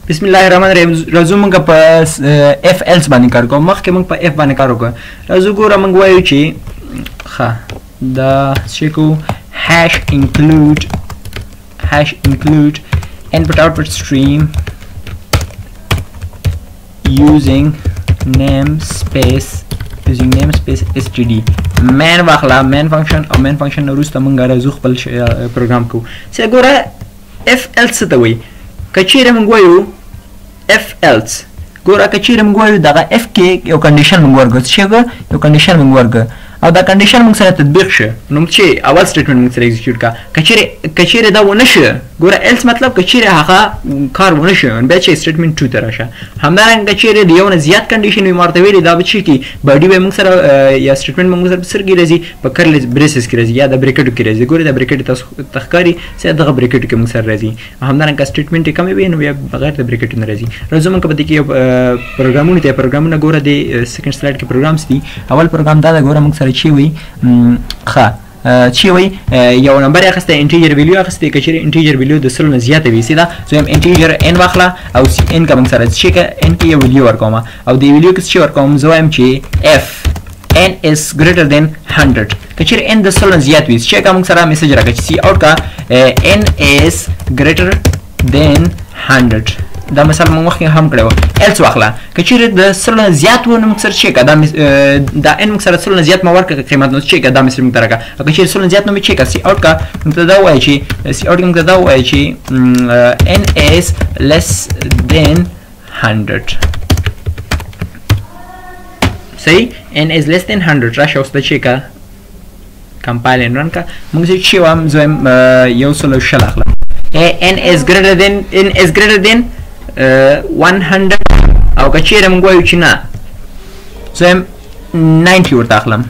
بسم الله الرحمن الرحیم راځو موږ په اف ایلس باندې کار کوو مخکې موږ په اف باندې کار وکړو راځو ګوره موږ وایو چې ښه دا څه کوو hash include input output stream using namespace std main واخلا main function او main function وروسته موږ راځو خپل پروګرام کوو څه ګوره اف ایلس ته وایي کچیرې موږ وایو if else ګوره کچیرې موږ وایو دغه اف کې یو کنډیشن موږ ورکړو چې یو کنډیشن موږ ورکړو او دا کنډیشن موږ سره تطبیق شه نو چې اول سټیټمنټ موږ سره ایگزیکیوټ کا کچیرې دا ونه شه ګوره else مطلب کچیرې هغه کار ونه شه بیا چې سټیټمنټ 2 ته راشه همدارنګه کچیرې د یو نه زیات کنډیشن وي مارته ویلي دا به چې کی باډي به موږ سره یا سټیټمنټ موږ سره سرګي راځي په کرل بریسز کې راځي یا د بریکټو کې راځي ګوره د بریکټ تاسو تخکاری چې دغه بریکټو کې موږ سره راځي همدارنګه سټیټمنټ کم وي نو بیا بغیر د بریکټ نه راځي راځو موږ په دې کې پروګرامونه ګوره د سیکنډ سلایډ کې پروګرامز دي اول پروګرام دا ګوره موږ سره چی وي ښه چی وي یو نمبر اخسته انټیجر ویلیو اخسته کچېرې انټیجر ویلیو د سلو نه زیاته وي سیده زه هم انټیجر ان واخله او سی ان کوم سره چې ان کې یو ویلیو ورکوم او د ویلیو کې څه ورکوم زه وایم چې اف n is greater than 100 کچېرې n د سلو نه زیات وي چې کوم سره میسج راکړي سی اوټ کا n is greater than 100 دا مثال موږ مخکې هم کړو else واخله کچېرې د سلو نه زیات و نو موږ سره چې دا n موږ سره سلو نه زیات ما ورکړه قیمت نو چې دا مثال موږ ترکا کچېرې سلو نه زیات نو موږ چې سی اوټ کا موږ دا وایي چې سی اوټ موږ دا وایي چې n is less than 100 صحیح n is less than 100 راشه اوس د چې کا کمپایل رن کا موږ چې وام زم یو سلو شل اخلم n is greater than 100 او کچېرې موږ وایو چې نه زم 90 ورته اخلم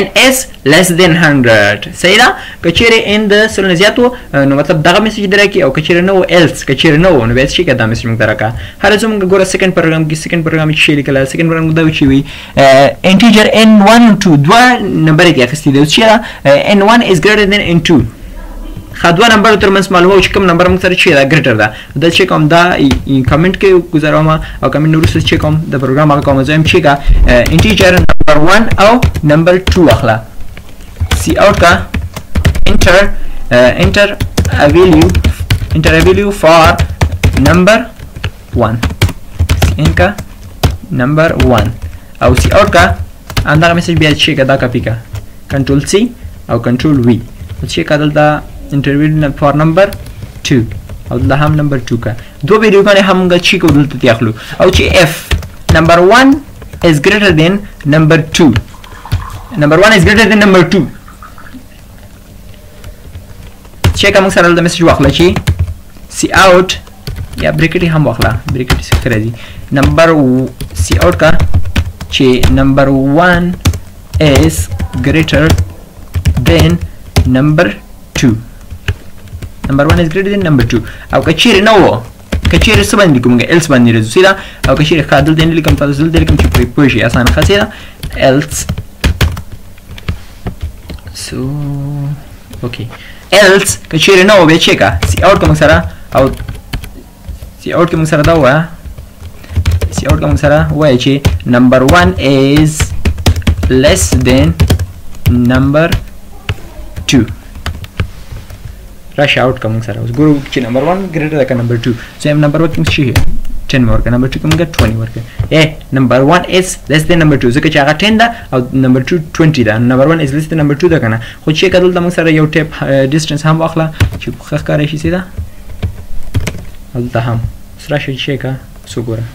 n is less than 100 صحیح ده کچېرې n د سلو نه زیات نو مطلب دغه میسج درکې او کچېرې نو else کچېرې نو نو بیا چې دا میسج موږ درکا هر څه موږ ګوره سیکنډ پروګرام چې لیکل سیکنډ پروګرام دا وچی وي انټیجر n1 2 دوه نمبر کې اخستې دی چې n1 is greater than n2 خدوا نمبر ترمنځ معلومه چې کوم نمبر موږ سره چې دا ګریټر ده دا چې کوم دا کمنټ کې گزاروم او کمنټ وروسته چې کوم د پروګرام هغه کوم زم چې کا انټیجر نمبر 1 او نمبر 2 اخلا سی اوټ کا enter a value for number 1 ان کا نمبر 1 او سی اوټ کا اندغه میسج بیا چې کا دا کاپی کا کنټرول سی او کنټرول وی چې کا دلته interview for number 2 او دا هم number 2 کا دو ویډیو باندې هم غچې کو دلته تاخلو او چې f number 1 is greater than number 2 number 1 is greater than number 2 چې کوم سره د میسج واخله چې سی اوټ یا بریکټ هم واخله بریکټ څخه راځي number سی اوټ کا چې number 1 is greater than number 2 number 1 is greater than number 2 او کچېرې نو کچېرې څه باندې کومه else باندې راځو سیده او کچېرې خادل دې لیکم تاسو دې لیکم چې په شي اسانه خاصه else so okay else کچېرې نو به چیکا سی اوټ کوم سره او سی اوټ کوم سره دا وای سی اوټ کوم سره وای چې number 1 is less than number 2 rush out coming sir was guru number 1 greater than number 2 so I'm number 1 kim shi 10 work number 2 kim get 20 work number 1 is less than number 2 zaka chaga 10 da or number 2 20 da number 1 is less than number 2 da kana خو چې کدل د موږ سره یو ټیپ ډیسټنس هم واخله چې ښکارې شي سیده دلته هم سره شي چې کا سو ګوره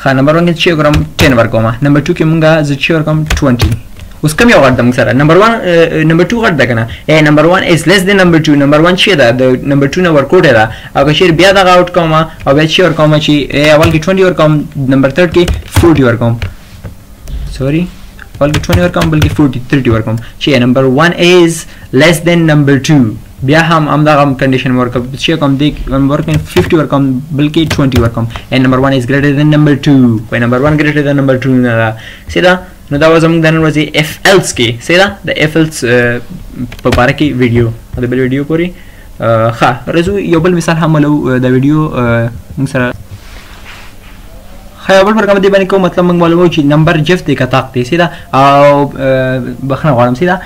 ښه نمبر 1 چې ګورم 10 ورکوم نمبر 2 کې مونږه زه چې ورکوم 20 اوس کوم یو غړ د موږ سره نمبر 1 نمبر 2 غړ ده کنه نمبر 1 is less than number 2 نمبر 1 چې ده د نمبر 2 نه ورکوټه ده او که بیا دا غاوټ کوم او بیا چې ورکوم چې اول کې 20 ورکوم نمبر 3 کې 40 ورکوم سوري اول کې 20 ورکوم بلکې 30 ورکوم چې نمبر 1 is less than number 2 بیا هم دا کنډیشن ورکوم چې کوم دی ورکوم 50 ورکوم بلکې 20 ورکوم نمبر 1 is greater than number 2 په نمبر 1 greater than number 2 نه سیدا نو دا وزم د نن ورځې اف ایلس کې سیدا د اف ایلس په باره کې ویډیو د بل ویډیو پوری ښه رزو یو بل مثال هم ولو د ویډیو موږ سره خیابل پر کوم دی باندې کوم مطلب موږ معلومو چې نمبر جفت دی کتاق دی سیدا او بخنه غواړم سیدا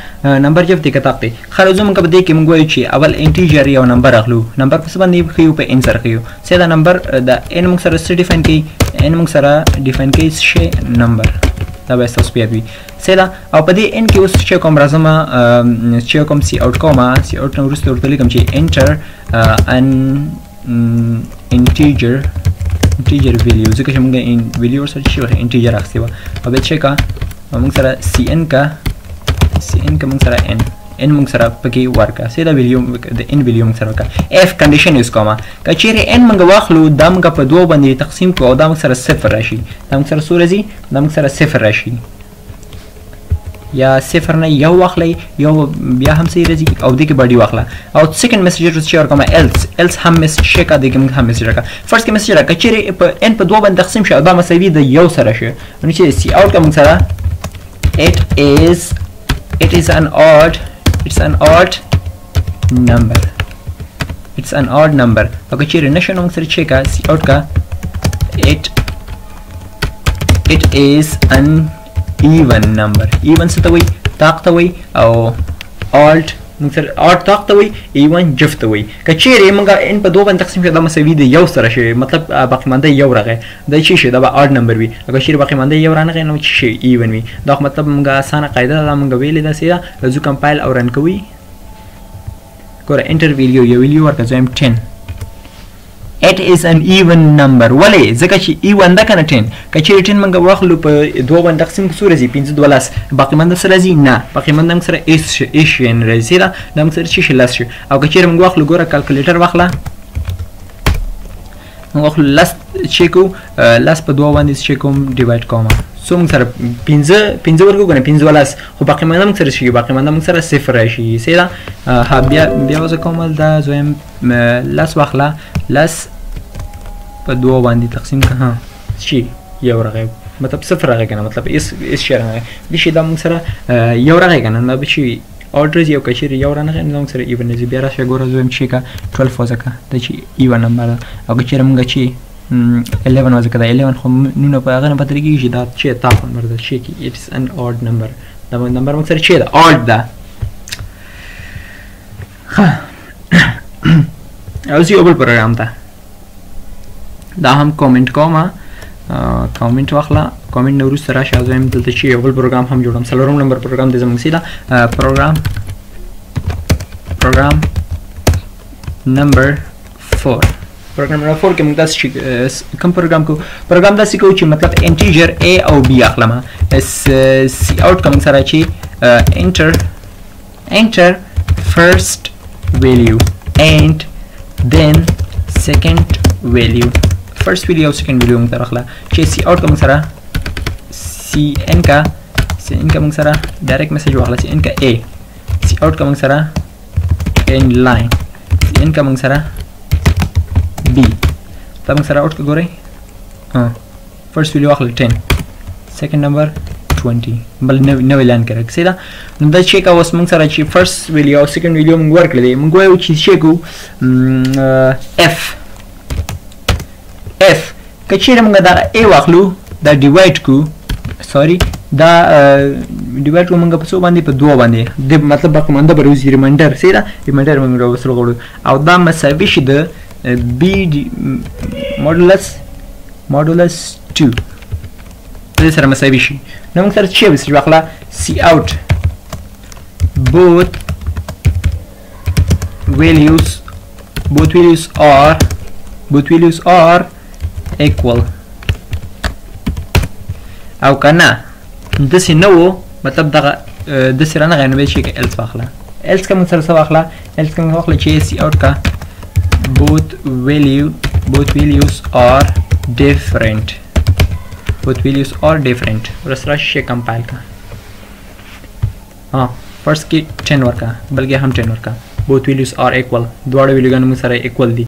نمبر جفت دی کتاق دی خرجو موږ په دې کې موږ وایو چې اول انټیجر یو نمبر اخلو نمبر په څه باندې خيو په ان سره خيو سیدا نمبر د ان موږ سره څه ډیفاین کی ان موږ سره ډیفاین کی شی نمبر دا به تاسو پیاوي سیدا او په دې ان کې اوس چې کوم راځم چې کوم سی اوټ کوما سی اوټ نو ورسته ورته لیکم چې انټر ان انټیجر value ځکه چې موږ ان value سره شي وه انټیجر اخسي و او به چیک موږ سره cn کا موږ سره n موږ سره پکې ورکا سیدا value د n value موږ سره ورکا f condition یوز کوما کچېره n موږ واخلو دا موږ په دوه باندې تقسیم کو دا موږ سره صفر راشي دا موږ سره سورزي دا موږ سره صفر راشي یا صفر نه یو واخلئ یو بیا هم صحیح راځي او دې کې باډي واخله او سیکنډ میسج چې ورکوم else هم میسج شیکا دې کې موږ هم میسج راکا فرست کې میسج راکا چې په n په دوه باندې تقسیم شي دا مساوي د یو سره شي نو چې سی اوټ کوم سره it is an odd number او چې نشو موږ سره چیکا سی اوټ کا it is an even number even څه ته وایي طاق ته وایي او alt موږ سره alt طاق ته وایي even جفت ته وایي که چیرې موږ ان په دوه باندې تقسیم شي دا مساوي د یو سره شي مطلب باقي مانده یو راغی دا چې شي دا به odd number وي اگر چیرې باقي مانده یو رانغی نو چې شي even وي دا مطلب موږ اسانه قاعده دا موږ ویلې دا سیده زو کمپایل او رن کوي ګوره انټر ویلیو ورکړه زم 10 it is an even number ولې ځکه چې even دا کنه 10 کچې 10 منګه واخلو په دوه باندې تقسیم سورې زی 15 دولس باقي منده سره زی نه باقي منده موږ سره ایشین راځي دا موږ سره چې لاس شي او کچې موږ واخلو ګوره کیلکولیټر واخله موږ واخلو لاس چیکو لاس په دوه باندې چیکوم ډیوایډ کوم سو موږ سره 15 ورکو کنه 15 ولاس خو باقي منده موږ سره شي باقي منده موږ سره صفر راشي سیدا بیا وځه کومل دا زویم لاس واخله لاس په دوه باندې تقسیم که ها شي یو راغی مطلب صفر راغی کنه مطلب اس شي راغی د شي دا موږ سره یو راغی کنه نو به شي اورډرز یو کچیر یو رانغی نو موږ سره ایون نزی بیا راشه ګوره زویم شي کا 12 وځکه د چی ایون نمبر او کچیر موږ چی 11 وځکه دا 11 خو نو په هغه نه پاتې کیږي دا چې تاسو نمبر ده شي کی اټس ان اورډ نمبر دا نمبر موږ سره چی دا اورډ ده او زی اول پروګرام ته دا هم کومنټ کوم کومنټ واخلا کومنټ نورو سره شاوزم دلته چې یو بل پروګرام هم جوړم سلورم نمبر پروګرام د زموږ سیدا پروګرام نمبر 4 پروګرام نمبر 4 کې موږ تاسو کوم پروګرام داسې کوو چې مطلب انټیجر a او b اخلم سی اوټ کوم سره چې enter first value and then second value first value او second value موږ راخلا چې سی اوټ کوم سره cn کا موږ سره ډایرکټ میسج واخلا cn کا a سی اوټ کوم سره in line cn کا موږ سره b دا موږ سره اوټ ګورئ first value واخلا 10 second number 20 بل نو لاین کې راځي دا نو دا چې کا اوس موږ سره چې first value او second value موږ ورکړل موږ وایو چې شیکو f کچېره موږ دا a واخلو دا ډیوایډ کو سوري دا ډیوایډ کو موږ په څو باندې په دوه باندې د مطلب باقي منده بروزي ریمایندر سیدا ریمایندر موږ راوسره غوړو او دا مساوي شي د b مودولس 2 دې سره مساوي شي نو موږ سره چې وسې واخلا سی اوټ both values are equal او کنه دسی نو مطلب دغه دسی رانه غنوي شي کې else واخلا else کوم سره واخلا else کوم واخلا چې سی اوټ کا both values are different ورسره شي کمپایل کا فرست کې 10 ورکا بلکې هم 10 ورکا both values are equal دواړه ویلوګانو سره equal دي